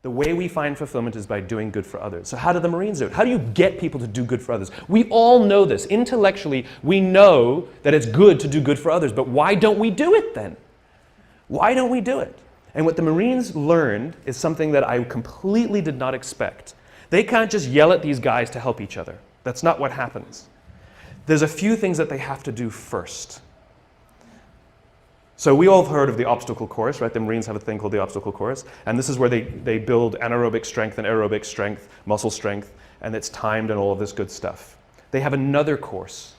The way we find fulfillment is by doing good for others. So how do the Marines do it? How do you get people to do good for others? We all know this. Intellectually, we know that it's good to do good for others, but why don't we do it then? Why don't we do it? And what the Marines learned is something that I completely did not expect. They can't just yell at these guys to help each other. That's not what happens. There's a few things that they have to do first. So we all have heard of the obstacle course, right? The Marines have a thing called the obstacle course. And this is where they build anaerobic strength and aerobic strength, muscle strength, and it's timed and all of this good stuff. They have another course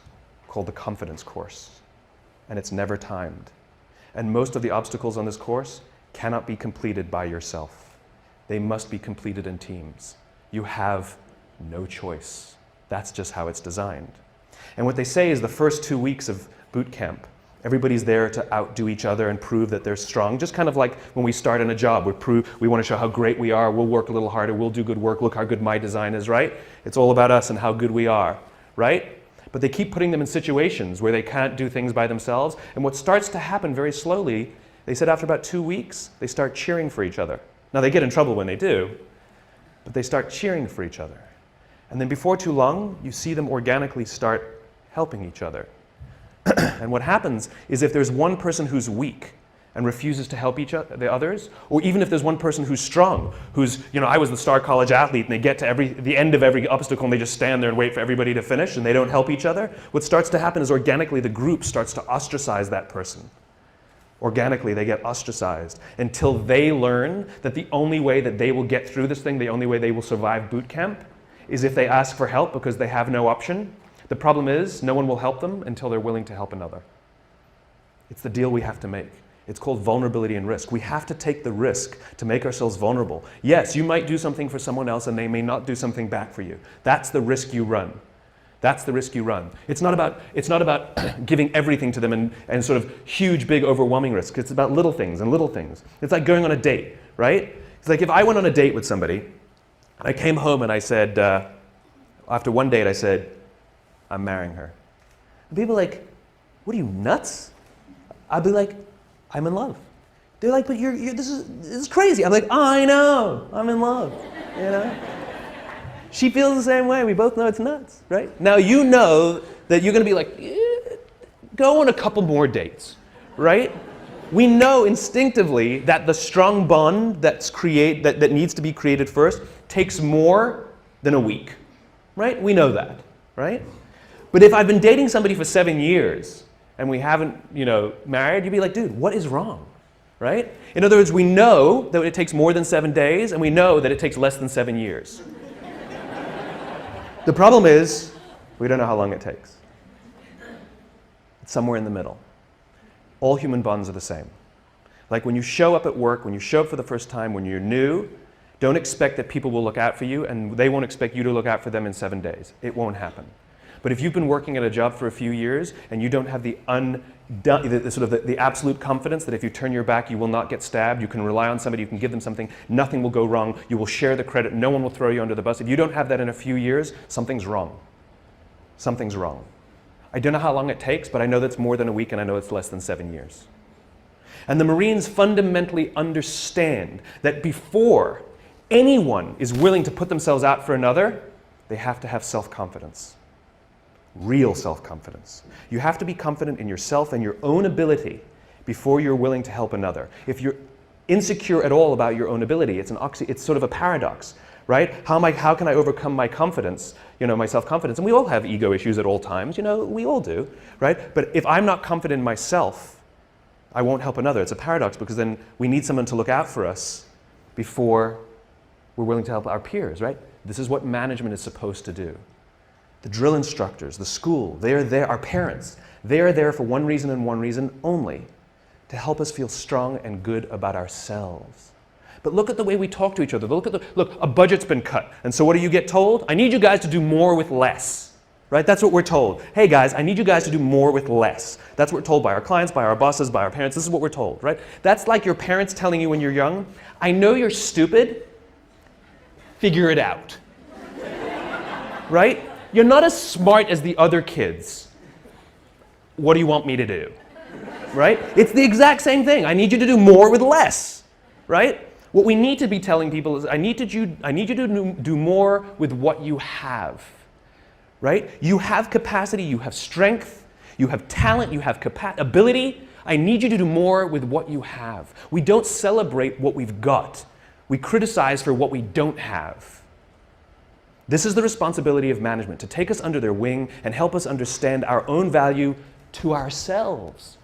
called the confidence course, and it's never timed. And most of the obstacles on this course cannot be completed by yourself. They must be completed in teams. You have no choice. That's just how it's designed. And what they say is the first 2 weeks of boot camp, everybody's there to outdo each other and prove that they're strong. Just kind of like when we start in a job, we want to show how great we are, we'll work a little harder, we'll do good work, look how good my design is, right? It's all about us and how good we are, right? But they keep putting them in situations where they can't do things by themselves. And what starts to happen very slowly, they said after about 2 weeks, they start cheering for each other. Now they get in trouble when they do, but they start cheering for each other. And then before too long, you see them organically start helping each other. And what happens is if there's one person who's weak and refuses to help the others, or even if there's one person who's strong, who's, I was the star college athlete, and they get to the end of every obstacle and they just stand there and wait for everybody to finish and they don't help each other, what starts to happen is organically the group starts to ostracize that person. Organically, they get ostracized until they learn that the only way that they will get through this thing, the only way they will survive boot camp, is if they ask for help because they have no option. The problem is, no one will help them until they're willing to help another. It's the deal we have to make. It's called vulnerability and risk. We have to take the risk to make ourselves vulnerable. Yes, you might do something for someone else and they may not do something back for you. That's the risk you run. That's the risk you run. It's not about giving everything to them and sort of huge, big, overwhelming risk. It's about little things and little things. It's like going on a date, right? It's like if I went on a date with somebody, and I came home and I said, after one date, I said, I'm marrying her. And people are like, what are you, nuts? I'd be like, I'm in love. They're like, but this is crazy. I'm like, I know, I'm in love, She feels the same way. We both know it's nuts, right? Now you know that you're going to be like, go on a couple more dates, right? We know instinctively that the strong bond that needs to be created first takes more than a week, right? We know that, right? But if I've been dating somebody for 7 years and we haven't, married, you'd be like, dude, what is wrong, right? In other words, we know that it takes more than 7 days and we know that it takes less than 7 years. The problem is, we don't know how long it takes. It's somewhere in the middle. All human bonds are the same. Like when you show up at work, when you show up for the first time, when you're new, don't expect that people will look out for you and they won't expect you to look out for them in 7 days. It won't happen. But if you've been working at a job for a few years and you don't have the absolute confidence that if you turn your back you will not get stabbed, you can rely on somebody, you can give them something, nothing will go wrong, you will share the credit, no one will throw you under the bus. If you don't have that in a few years, something's wrong. Something's wrong. I don't know how long it takes, but I know that's more than a week and I know it's less than 7 years. And the Marines fundamentally understand that before anyone is willing to put themselves out for another, they have to have self-confidence. Real self-confidence. You have to be confident in yourself and your own ability before you're willing to help another. If you're insecure at all about your own ability, it's sort of a paradox, right? How can I overcome my confidence, my self-confidence? And we all have ego issues at all times, we all do, right? But if I'm not confident in myself, I won't help another. It's a paradox because then we need someone to look out for us before we're willing to help our peers, right? This is what management is supposed to do. The drill instructors, the school, they're there, our parents, they're there for one reason and one reason only, to help us feel strong and good about ourselves. But look at the way we talk to each other. Look, a budget's been cut. And so what do you get told? I need you guys to do more with less, right? That's what we're told. Hey guys, I need you guys to do more with less. That's what we're told by our clients, by our bosses, by our parents. This is what we're told, right? That's like your parents telling you when you're young, I know you're stupid, figure it out, right? You're not as smart as the other kids. What do you want me to do? Right? It's the exact same thing. I need you to do more with less. Right? What we need to be telling people is, I need you to do more with what you have, right? You have capacity, you have strength, you have talent, you have ability. I need you to do more with what you have. We don't celebrate what we've got. We criticize for what we don't have. This is the responsibility of management, to take us under their wing and help us understand our own value to ourselves.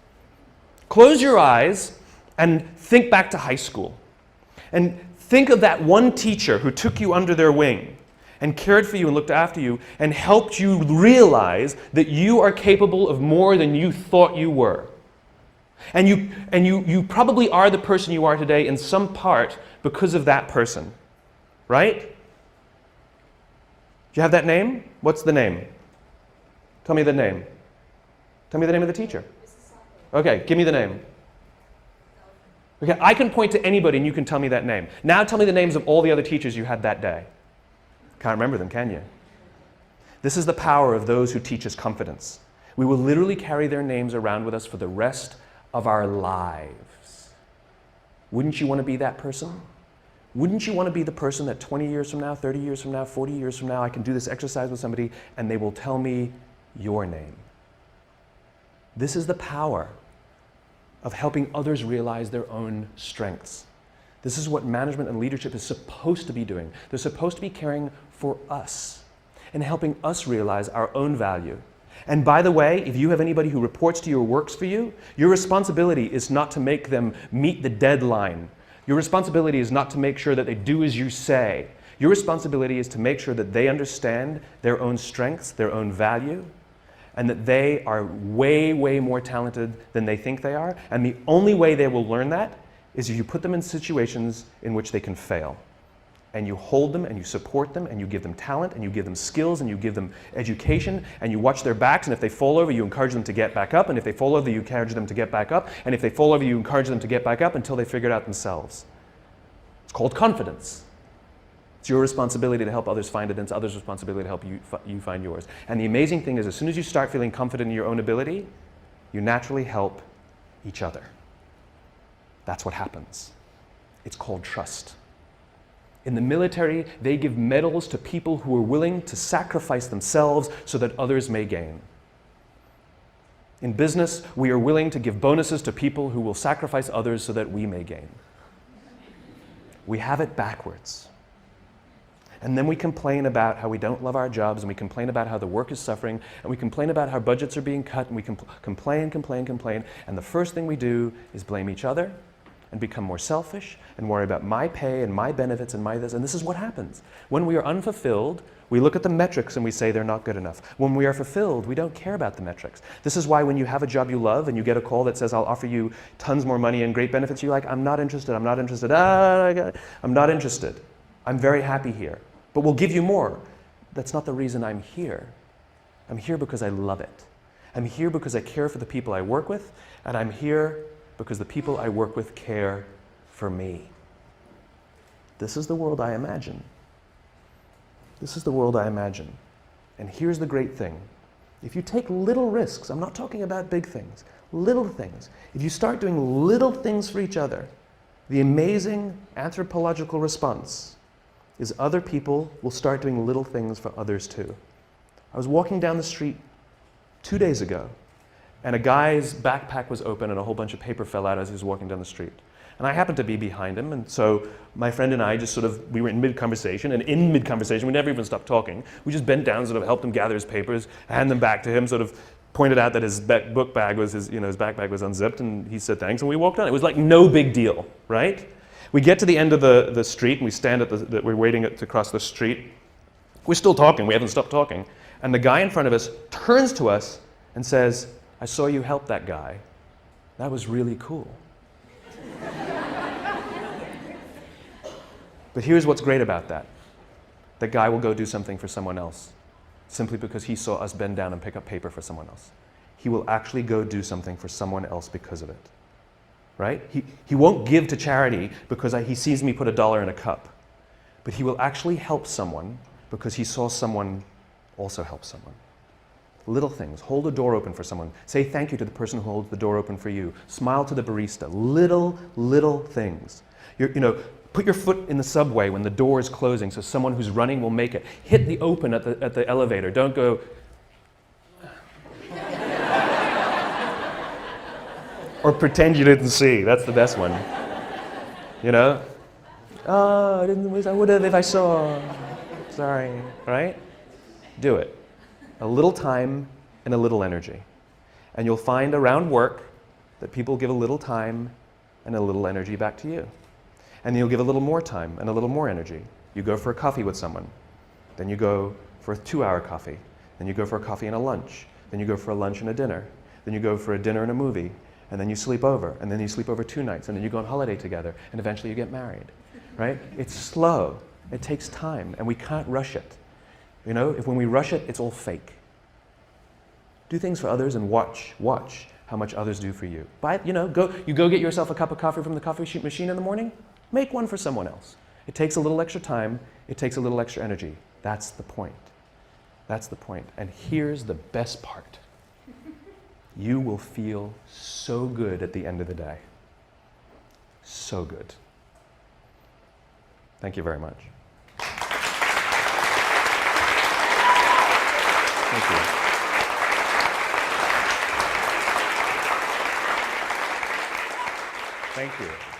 Close your eyes and think back to high school. And think of that one teacher who took you under their wing and cared for you and looked after you and helped you realize that you are capable of more than you thought you were. And you probably are the person you are today in some part because of that person, right? Do you have that name? What's the name? Tell me the name. Tell me the name of the teacher. Okay, give me the name. Okay, I can point to anybody and you can tell me that name. Now tell me the names of all the other teachers you had that day. Can't remember them, can you? This is the power of those who teach us confidence. We will literally carry their names around with us for the rest of our lives. Wouldn't you want to be that person? Wouldn't you want to be the person that 20 years from now, 30 years from now, 40 years from now, I can do this exercise with somebody and they will tell me your name? This is the power of helping others realize their own strengths. This is what management and leadership is supposed to be doing. They're supposed to be caring for us and helping us realize our own value. And by the way, if you have anybody who reports to you or works for you, your responsibility is not to make them meet the deadline. Your responsibility is not to make sure that they do as you say. Your responsibility is to make sure that they understand their own strengths, their own value, and that they are way, way more talented than they think they are. And the only way they will learn that is if you put them in situations in which they can fail. And you hold them and you support them and you give them talent and you give them skills and you give them education and you watch their backs, and if they fall over you encourage them to get back up, and if they fall over you encourage them to get back up, and if they fall over you encourage them to get back up until they figure it out themselves. It's called confidence. It's your responsibility to help others find it, and it's others' responsibility to help you find yours. And the amazing thing is, as soon as you start feeling confident in your own ability, you naturally help each other. That's what happens. It's called trust. In the military, they give medals to people who are willing to sacrifice themselves so that others may gain. In business, we are willing to give bonuses to people who will sacrifice others so that we may gain. We have it backwards. And then we complain about how we don't love our jobs, and we complain about how the work is suffering, and we complain about how budgets are being cut, and we complain, and the first thing we do is blame each other and become more selfish and worry about my pay and my benefits and my this. And this is what happens. When we are unfulfilled, we look at the metrics and we say they're not good enough. When we are fulfilled, we don't care about the metrics. This is why when you have a job you love and you get a call that says, I'll offer you tons more money and great benefits, you're like, I'm not interested, I'm not interested, I'm not interested. I'm very happy here. But we'll give you more. That's not the reason I'm here. I'm here because I love it. I'm here because I care for the people I work with, and I'm here because the people I work with care for me. This is the world I imagine. This is the world I imagine. And here's the great thing. If you take little risks, I'm not talking about big things, little things. If you start doing little things for each other, the amazing anthropological response is other people will start doing little things for others too. I was walking down the street 2 days ago, and a guy's backpack was open and a whole bunch of paper fell out as he was walking down the street. And I happened to be behind him, and so my friend and I just we were in mid-conversation, and in mid-conversation, we never even stopped talking. We just bent down, sort of helped him gather his papers, hand them back to him, sort of pointed out that his book bag was, his backpack was unzipped, and he said thanks, and we walked on. It was like no big deal, right? We get to the end of the street, and we stand we're waiting to cross the street. We're still talking, we haven't stopped talking. And the guy in front of us turns to us and says, I saw you help that guy. That was really cool. But here's what's great about that. The guy will go do something for someone else simply because he saw us bend down and pick up paper for someone else. He will actually go do something for someone else because of it. Right? He won't give to charity because he sees me put $1 in a cup. But he will actually help someone because he saw someone also help someone. Little things. Hold a door open for someone. Say thank you to the person who holds the door open for you. Smile to the barista. Little things. Put your foot in the subway when the door is closing so someone who's running will make it. Hit the open at the elevator. Don't go, or pretend you didn't see. That's the best one. You know? Oh, I would have if I saw. Sorry, right? Do it. A little time and a little energy. And you'll find around work that people give a little time and a little energy back to you. And you'll give a little more time and a little more energy. You go for a coffee with someone. Then you go for a 2-hour coffee. Then you go for a coffee and a lunch. Then you go for a lunch and a dinner. Then you go for a dinner and a movie. And then you sleep over. And then you sleep over 2 nights. And then you go on holiday together. And eventually you get married. Right? It's slow. It takes time. And we can't rush it. You know, when we rush it, it's all fake. Do things for others and watch how much others do for you. You go get yourself a cup of coffee from the coffee machine in the morning. Make one for someone else. It takes a little extra time. It takes a little extra energy. That's the point. That's the point. And here's the best part. You will feel so good at the end of the day. So good. Thank you very much. Thank you. Thank you.